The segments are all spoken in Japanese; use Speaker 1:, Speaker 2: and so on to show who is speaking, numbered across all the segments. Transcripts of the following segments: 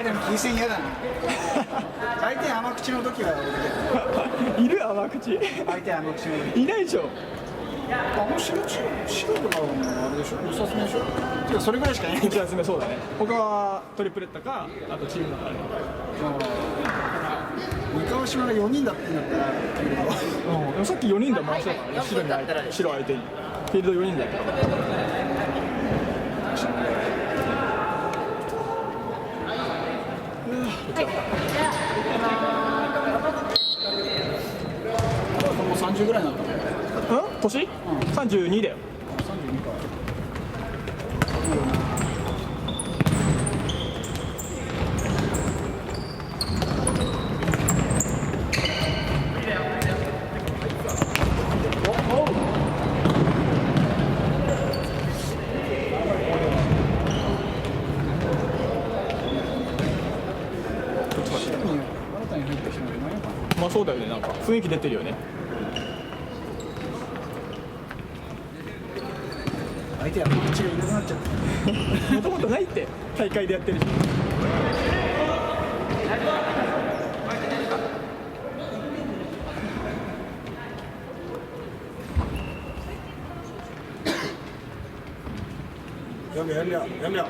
Speaker 1: でも金銭嫌だな。相手甘口の時は俺で。
Speaker 2: いる甘口
Speaker 1: 相手甘口の時。
Speaker 2: いないでしょ。
Speaker 1: 白とかはあれでしょ。2冊目でしょ。てかそれぐらいしかいないん
Speaker 2: 1
Speaker 1: だよ。
Speaker 2: 発目そうだね。他はトリプレッタかあとチームだからね。
Speaker 1: 三河島が4人だってなったらいいけど。
Speaker 2: でもさっき4人で回してたからね。白相手にフィールド4人だったから。
Speaker 1: もう30ぐらいになったの。
Speaker 2: 年、32だよ。
Speaker 1: 32か。
Speaker 2: まあそうだよね、なんか雰囲気出てるよね。
Speaker 1: 相手は口がいなくなっちゃった。
Speaker 2: もともとないって大会でやってるし。
Speaker 1: やめよ。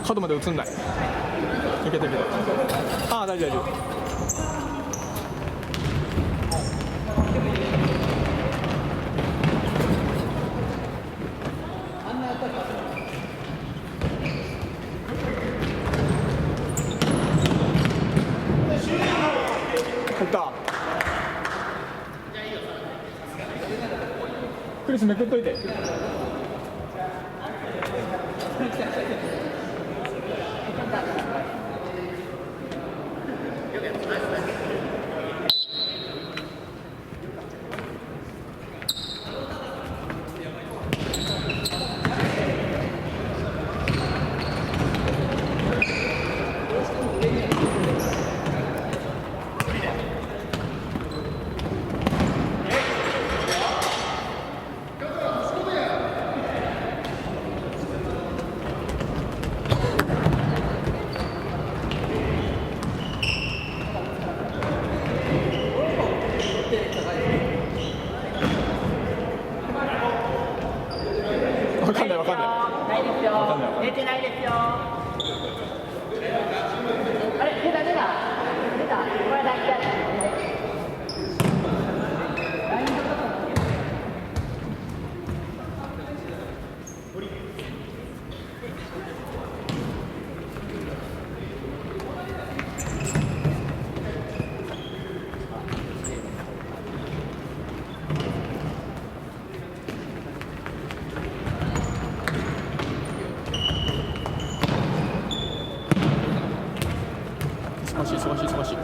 Speaker 2: 角まで映んない。いけたけど。ああ、大丈夫。入った。クリスめくっといて。わかんないわかんない。
Speaker 3: ないですよ。出てないですよ。あれ出た。これだけ。
Speaker 2: 忙しい。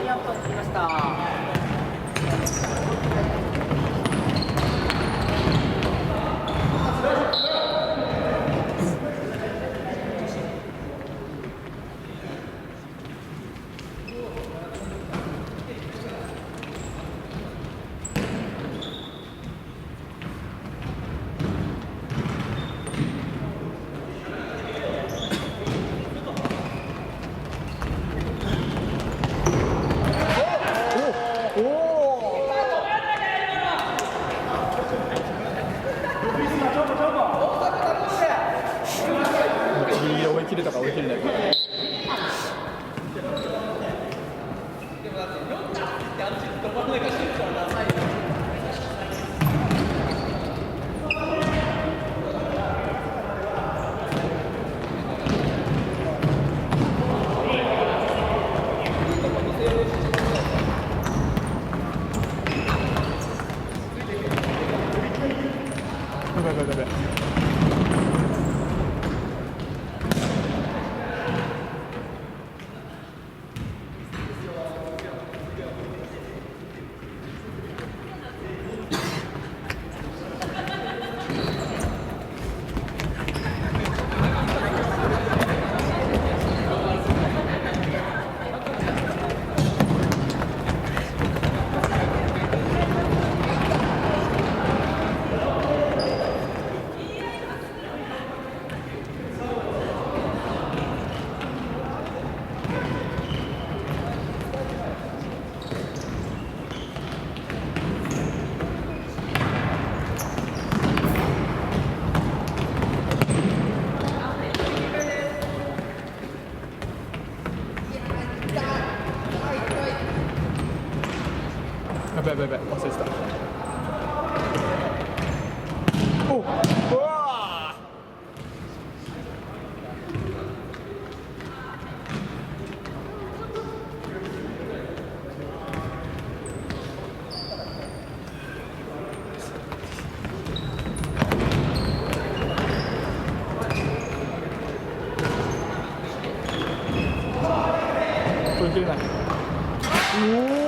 Speaker 3: 4分切りました。
Speaker 2: ギリギリ追い切れたか追い切れないか。やばいやばいやばい。やばいやばいやばい、忘れてた。おうわー、これ切れない。おお